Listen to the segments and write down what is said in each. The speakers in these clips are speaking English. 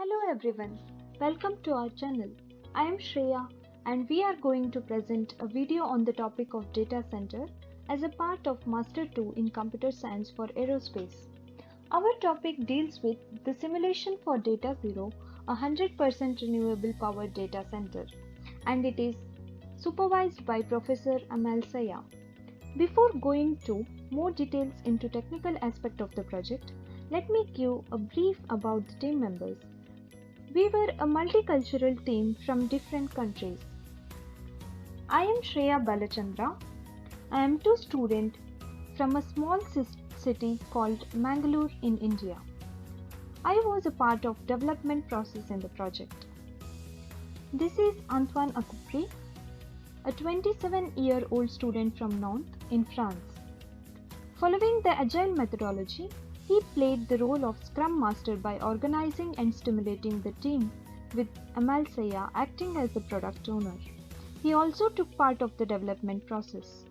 Hello everyone, welcome to our channel. I am Shreya and we are going to present a video on the topic of data center as a part of Master 2 in Computer Science for Aerospace. Our topic deals with the simulation for Data Zero, a 100% renewable power data center, and it is supervised by Professor Amal Saya. Before going to more details into technical aspect of the project, let me give a brief about the team members. We were a multicultural team from different countries. I am Shreya Balachandra. I am two student from a small city called Mangalore in India. I was a part of development process in the project. This is Antoine Acoupri, a 27-year-old student from Nantes in France. Following the agile methodology, he played the role of Scrum Master by organizing and stimulating the team, with Amal Saya acting as the product owner. He also took part of the development process.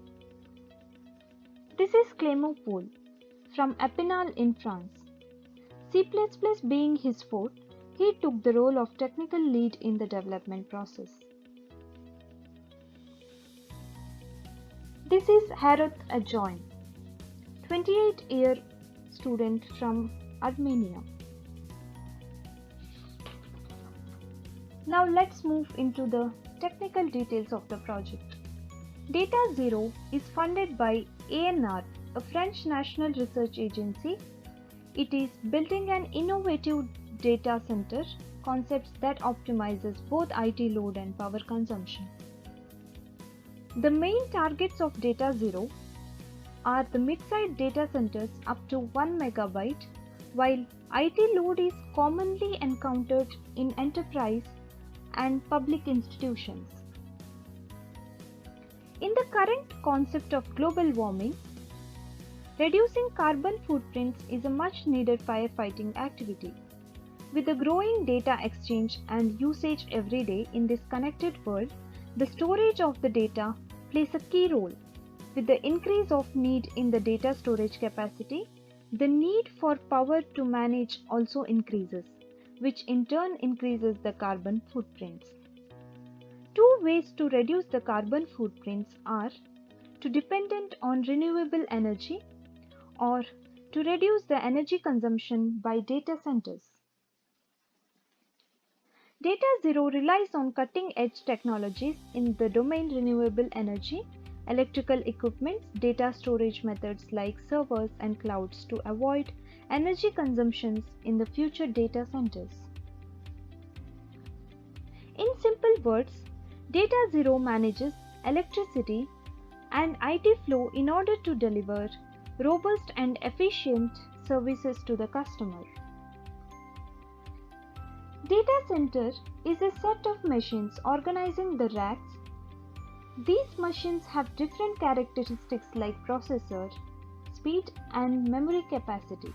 This is Clément Poul from Epinal in France. C++ being his forte, he took the role of technical lead in the development process. This is Harut Ajoin, 28-year student from Armenia. Now let's move into the technical details of the project. Data Zero is funded by ANR, a French national research agency. It is building an innovative data center concept that optimizes both IT load and power consumption. The main targets of Data Zero are the mid-size data centers up to 1 megabyte, while IT load is commonly encountered in enterprise and public institutions. In the current concept of global warming, reducing carbon footprints is a much needed firefighting activity. With the growing data exchange and usage every day in this connected world, the storage of the data plays a key role. With the increase of need in the data storage capacity, the need for power to manage also increases, which in turn increases the carbon footprints. Two ways to reduce the carbon footprints are to dependent on renewable energy or to reduce the energy consumption by data centers. Data Zero relies on cutting-edge technologies in the domain renewable energy, electrical equipment, data storage methods like servers and clouds to avoid energy consumptions in the future data centers. In simple words, Data Zero manages electricity and IT flow in order to deliver robust and efficient services to the customer. Data center is a set of machines organizing the racks. These machines have different characteristics like processor, speed and memory capacity.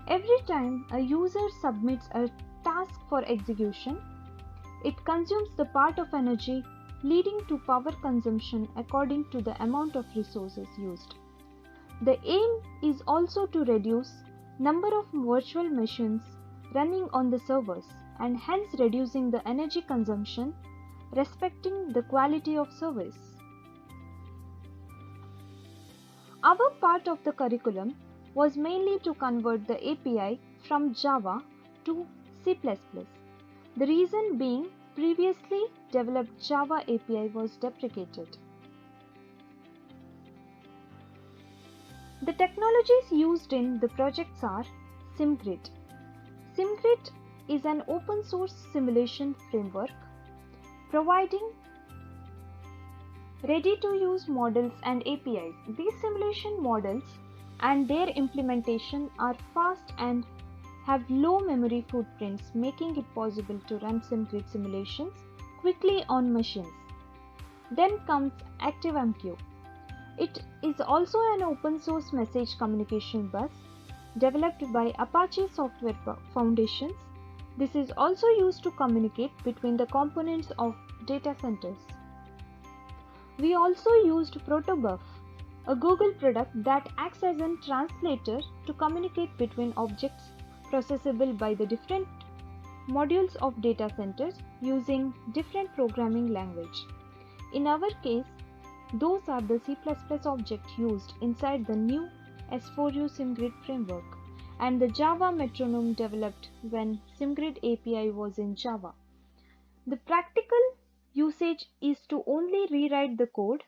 Every time a user submits a task for execution, it consumes the part of energy, leading to power consumption according to the amount of resources used. The aim is also to reduce number of virtual machines running on the servers and hence reducing the energy consumption, respecting the quality of service. Our part of the curriculum was mainly to convert the API from Java to C++. The reason being previously developed Java API was deprecated. The technologies used in the projects are SimGrid. SimGrid is an open source simulation framework providing ready-to-use models and APIs. These simulation models and their implementation are fast and have low memory footprints, making it possible to run SimGrid simulations quickly on machines. Then comes ActiveMQ. It is also an open source message communication bus developed by Apache Software Foundations. This is also used to communicate between the components of data centers. We also used Protobuf, a Google product that acts as a translator to communicate between objects processable by the different modules of data centers using different programming language. In our case, those are the C++ objects used inside the new S4U SimGrid framework and the Java metronome developed when SimGrid API was in Java. The practical usage is to only rewrite the code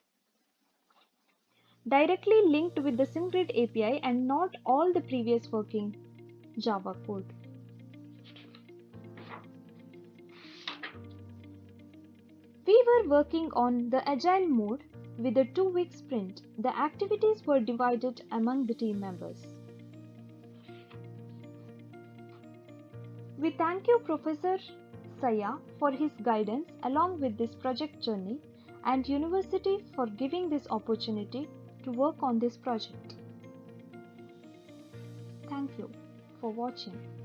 directly linked with the SimGrid API and not all the previous working Java code. We were working on the agile mode with a 2-week sprint. The activities were divided among the team members. We thank you Professor Saya for his guidance along with this project journey and university for giving this opportunity to work on this project. Thank you for watching.